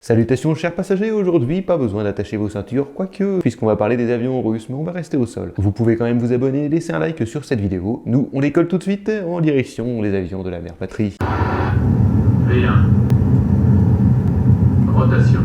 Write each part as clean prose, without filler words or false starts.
Salutations chers passagers, aujourd'hui pas besoin d'attacher vos ceintures, quoique, puisqu'on va parler des avions russes, mais on va rester au sol. Vous pouvez quand même vous abonner et laisser un like sur cette vidéo. Nous, on décolle tout de suite en direction des avions de la mère patrie. V1. Rotation.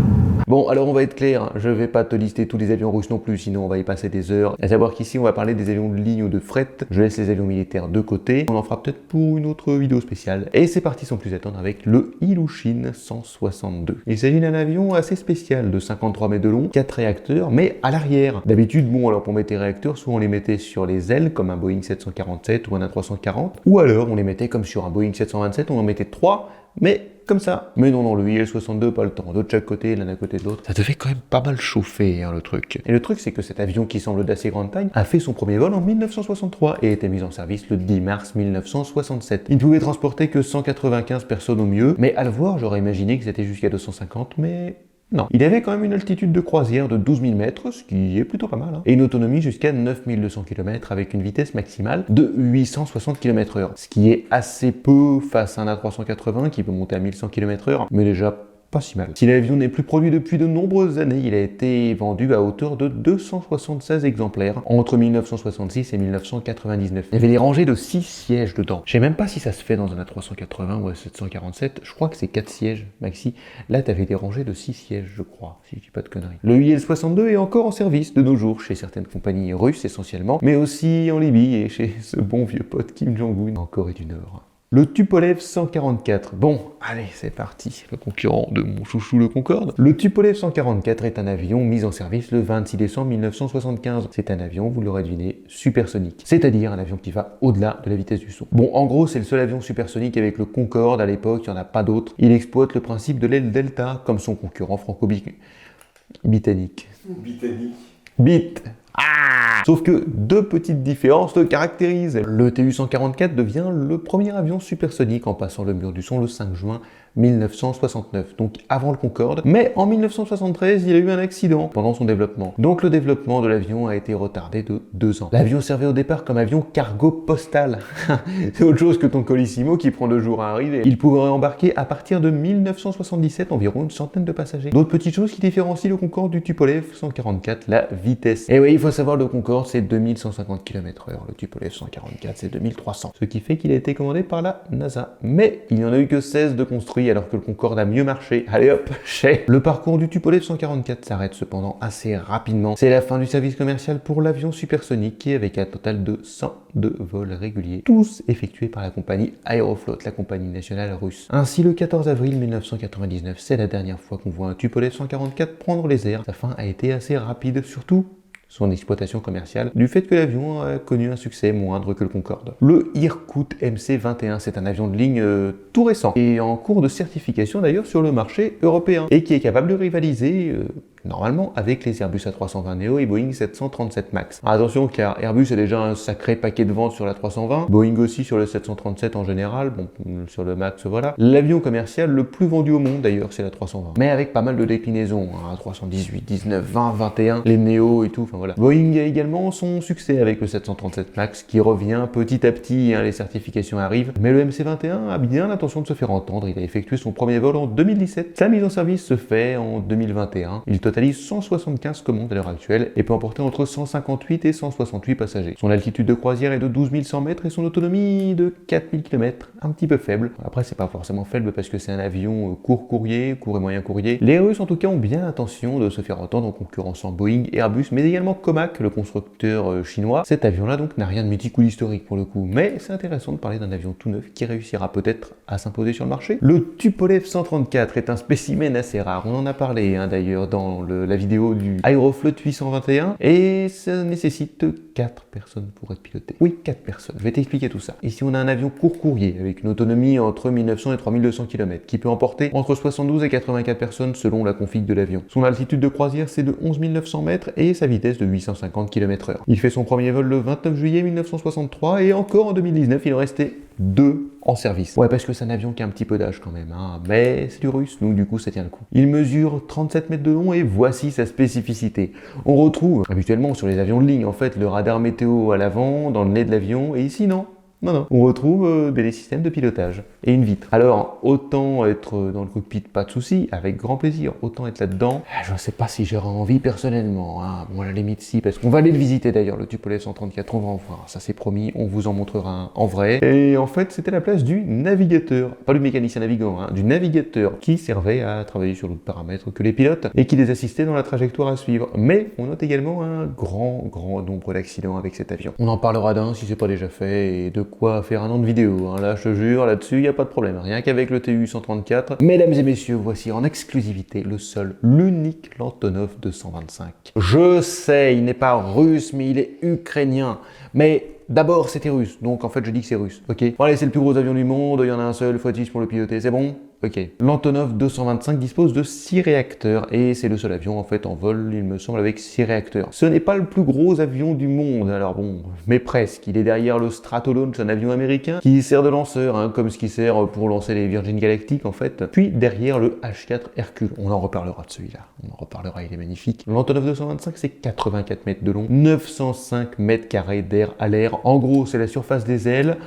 Bon, alors on va être clair, je vais pas te lister tous les avions russes non plus, sinon on va y passer des heures. À savoir qu'ici on va parler des avions de ligne ou de fret, je laisse les avions militaires de côté, on en fera peut-être pour une autre vidéo spéciale. Et c'est parti sans plus attendre avec le Ilyushin 162. Il s'agit d'un avion assez spécial de 53 mètres de long, 4 réacteurs, mais à l'arrière. D'habitude, bon alors pour mettre les réacteurs, soit on les mettait sur les ailes, comme un Boeing 747 ou un A340, ou alors on les mettait comme sur un Boeing 727, on en mettait 3, mais comme ça. Mais non, le IL-62, pas le temps. Deux de chaque côté, l'un à côté de l'autre. Ça devait quand même pas mal chauffer, hein, le truc. Et le truc, c'est que cet avion, qui semble d'assez grande taille, a fait son premier vol en 1963 et était mis en service le 10 mars 1967. Il ne pouvait transporter que 195 personnes au mieux, mais à le voir, j'aurais imaginé que c'était jusqu'à 250, mais... non. Il avait quand même une altitude de croisière de 12 000 mètres, ce qui est plutôt pas mal, hein, et une autonomie jusqu'à 9200 km avec une vitesse maximale de 860 km/h, ce qui est assez peu face à un A380 qui peut monter à 1100 km/h, mais déjà pas si mal. Si l'avion n'est plus produit depuis de nombreuses années, il a été vendu à hauteur de 276 exemplaires entre 1966 et 1999. Il y avait des rangées de 6 sièges dedans. Je sais même pas si ça se fait dans un A380 ou un 747, je crois que c'est 4 sièges maxi. Là, tu avais des rangées de 6 sièges, je crois, si je dis pas de conneries. Le IL-62 est encore en service de nos jours chez certaines compagnies russes essentiellement, mais aussi en Libye et chez ce bon vieux pote Kim Jong-un en Corée du Nord. Le Tupolev 144. Bon, allez, c'est parti. Le concurrent de mon chouchou le Concorde. Le Tupolev 144 est un avion mis en service le 26 décembre 1975. C'est un avion, vous l'aurez deviné, supersonique. C'est-à-dire un avion qui va au-delà de la vitesse du son. Bon, en gros, c'est le seul avion supersonique avec le Concorde à l'époque, il n'y en a pas d'autres. Il exploite le principe de l'aile delta, comme son concurrent franco-britannique. Bit. Ah, sauf que deux petites différences le caractérisent. Le Tu-144 devient le premier avion supersonique en passant le mur du son le 5 juin 1969, donc avant le Concorde. Mais en 1973, il a eu un accident pendant son développement. Donc le développement de l'avion a été retardé de 2 ans. L'avion servait au départ comme avion cargo postal. C'est autre chose que ton Colissimo qui prend 2 jours à arriver. Il pouvait embarquer à partir de 1977 environ une centaine de passagers. D'autres petites choses qui différencient le Concorde du Tupolev 144, la vitesse. Et oui, il faut savoir, le Concorde c'est 2150 km/h, le Tupolev 144 c'est 2300. Ce qui fait qu'il a été commandé par la NASA. Mais il n'y en a eu que 16 de construits alors que le Concorde a mieux marché. Allez hop, chez. Le parcours du Tupolev 144 s'arrête cependant assez rapidement. C'est la fin du service commercial pour l'avion supersonique qui avec un total de 102 vols réguliers, tous effectués par la compagnie Aeroflot, la compagnie nationale russe. Ainsi, le 14 avril 1999, c'est la dernière fois qu'on voit un Tupolev 144 prendre les airs. Sa fin a été assez rapide, surtout son exploitation commerciale, du fait que l'avion a connu un succès moindre que le Concorde. Le Irkut MC-21, c'est un avion de ligne tout récent, et en cours de certification d'ailleurs sur le marché européen, et qui est capable de rivaliser normalement avec les Airbus A320neo et Boeing 737 MAX. Attention car Airbus a déjà un sacré paquet de ventes sur la 320, Boeing aussi sur le 737 en général, bon sur le MAX voilà. L'avion commercial le plus vendu au monde d'ailleurs c'est la 320, mais avec pas mal de déclinaisons, hein, 318, 19, 20, 21, les Neo et tout, enfin voilà. Boeing a également son succès avec le 737 MAX qui revient petit à petit, hein, les certifications arrivent, mais le MC-21 a bien l'intention de se faire entendre, il a effectué son premier vol en 2017, sa mise en service se fait en 2021, il totalise 175 commandes à l'heure actuelle et peut emporter entre 158 et 168 passagers. Son altitude de croisière est de 12 100 mètres et son autonomie de 4000 km, un petit peu faible. Après, c'est pas forcément faible parce que c'est un avion court courrier, court et moyen courrier. Les Russes en tout cas ont bien l'intention de se faire entendre en concurrençant Boeing, Airbus, mais également Comac, le constructeur chinois. Cet avion-là donc n'a rien de mythique ou d'historique pour le coup, mais c'est intéressant de parler d'un avion tout neuf qui réussira peut-être à s'imposer sur le marché. Le Tupolev 134 est un spécimen assez rare, on en a parlé hein, d'ailleurs dans la vidéo du Aeroflot 821 et ça nécessite 4 personnes pour être piloté. Oui, 4 personnes. Je vais t'expliquer tout ça. Ici, on a un avion court courrier avec une autonomie entre 1900 et 3200 km qui peut emporter entre 72 et 84 personnes selon la config de l'avion. Son altitude de croisière, c'est de 11 900 mètres et sa vitesse de 850 km/h. Il fait son premier vol le 29 juillet 1963 et encore en 2019, il en restait 2 en service. Ouais, parce que c'est un avion qui a un petit peu d'âge quand même, hein, mais c'est du russe, donc du coup ça tient le coup. Il mesure 37 mètres de long et voici sa spécificité. On retrouve habituellement sur les avions de ligne en fait le radar météo à l'avant, dans le nez de l'avion, et ici non. Non, non. On retrouve des systèmes de pilotage et une vitre. Alors, autant être dans le cockpit, pas de souci, avec grand plaisir. Autant être là-dedans, je ne sais pas si j'aurais envie personnellement. Hein. Bon, à la limite, si, parce qu'on va aller le visiter d'ailleurs, le Tupolev 134, on va en voir. Ça c'est promis, on vous en montrera un en vrai. Et en fait, c'était la place du navigateur. Pas du mécanicien navigant, hein, du navigateur qui servait à travailler sur d'autres paramètres que les pilotes et qui les assistait dans la trajectoire à suivre. Mais on note également un grand nombre d'accidents avec cet avion. On en parlera d'un si c'est pas déjà fait et de quoi faire un an de vidéo. Hein. Là, je te jure, là-dessus, il n'y a pas de problème. Rien qu'avec le TU-134. Mesdames et messieurs, voici en exclusivité le seul, l'unique l'Antonov 225. Je sais, il n'est pas russe, mais il est ukrainien. Mais d'abord, c'était russe. Donc, en fait, je dis que c'est russe. Ok. Bon, allez, c'est le plus gros avion du monde. Il y en a un seul, x10 pour le piloter. C'est bon? Ok. L'Antonov 225 dispose de 6 réacteurs et c'est le seul avion en fait en vol, il me semble, avec 6 réacteurs. Ce n'est pas le plus gros avion du monde, alors bon, mais presque. Il est derrière le Stratolaunch, un avion américain qui sert de lanceur, hein, comme ce qui sert pour lancer les Virgin Galactic en fait. Puis derrière le H4 Hercule. On en reparlera de celui-là. On en reparlera, il est magnifique. L'Antonov 225, c'est 84 mètres de long, 905 mètres carrés d'air à l'air. En gros, c'est la surface des ailes.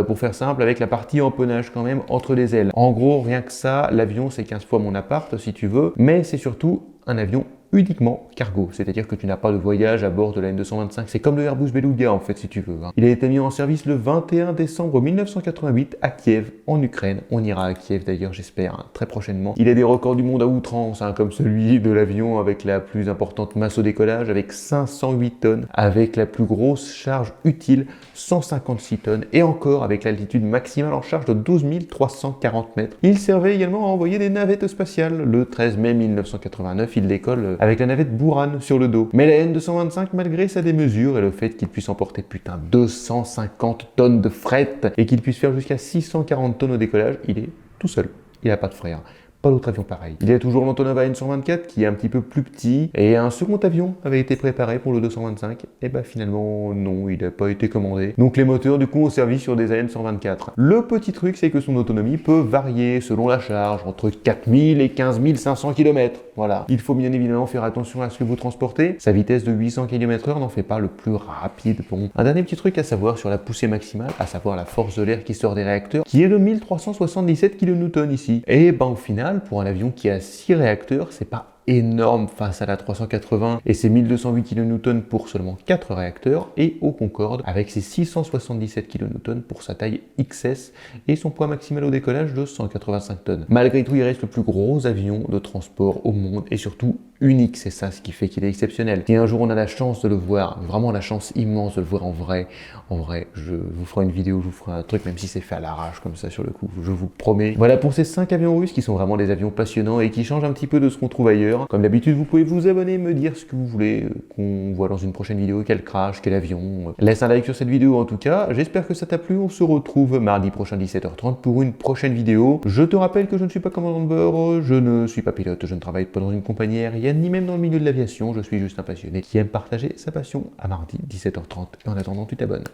Pour faire simple, avec la partie empennage quand même entre les ailes. En gros, rien que ça, l'avion c'est 15 fois mon appart si tu veux, mais c'est surtout un avion uniquement cargo, c'est-à-dire que tu n'as pas de voyage à bord de la N225, c'est comme le Airbus Beluga en fait si tu veux. Hein. Il a été mis en service le 21 décembre 1988 à Kiev, en Ukraine. On ira à Kiev d'ailleurs j'espère, hein, très prochainement. Il a des records du monde à outrance, hein, comme celui de l'avion avec la plus importante masse au décollage, avec 508 tonnes, avec la plus grosse charge utile, 156 tonnes, et encore avec l'altitude maximale en charge de 12 340 mètres. Il servait également à envoyer des navettes spatiales. Le 13 mai 1989, il décolle avec la navette Buran sur le dos. Mais la N225, malgré sa démesure et le fait qu'il puisse emporter 250 tonnes de fret et qu'il puisse faire jusqu'à 640 tonnes au décollage, il est tout seul. Il n'a pas de frère. Pas d'autre avion pareil. Il y a toujours l'Antonov AN-124 qui est un petit peu plus petit et un second avion avait été préparé pour le 225 et bah finalement non, il n'a pas été commandé. Donc les moteurs du coup ont servi sur des AN-124. Le petit truc c'est que son autonomie peut varier selon la charge entre 4000 et 15 500 km. Voilà. Il faut bien évidemment faire attention à ce que vous transportez. Sa vitesse de 800 km/h n'en fait pas le plus rapide. Bon. Un dernier petit truc à savoir sur la poussée maximale, à savoir la force de l'air qui sort des réacteurs, qui est de 1377 kN ici. Et ben au final, pour un avion qui a 6 réacteurs, c'est pas énorme face à la 380 et ses 1208 kN pour seulement 4 réacteurs, et au Concorde avec ses 677 kN pour sa taille XS et son poids maximal au décollage de 185 tonnes. Malgré tout, il reste le plus gros avion de transport au monde et surtout unique, c'est ça ce qui fait qu'il est exceptionnel. Si un jour on a la chance de le voir, vraiment la chance immense de le voir en vrai, je vous ferai une vidéo, je vous ferai un truc, même si c'est fait à l'arrache comme ça sur le coup, je vous promets. Voilà pour ces 5 avions russes qui sont vraiment des avions passionnants et qui changent un petit peu de ce qu'on trouve ailleurs. Comme d'habitude, vous pouvez vous abonner, me dire ce que vous voulez qu'on voit dans une prochaine vidéo, quel crash, quel avion. Laisse un like sur cette vidéo en tout cas, j'espère que ça t'a plu, on se retrouve mardi prochain 17h30 pour une prochaine vidéo. Je te rappelle que je ne suis pas commandant de bord, je ne suis pas pilote, je ne travaille pas dans une compagnie aérienne, ni même dans le milieu de l'aviation, je suis juste un passionné qui aime partager sa passion. À mardi 17h30 et en attendant tu t'abonnes.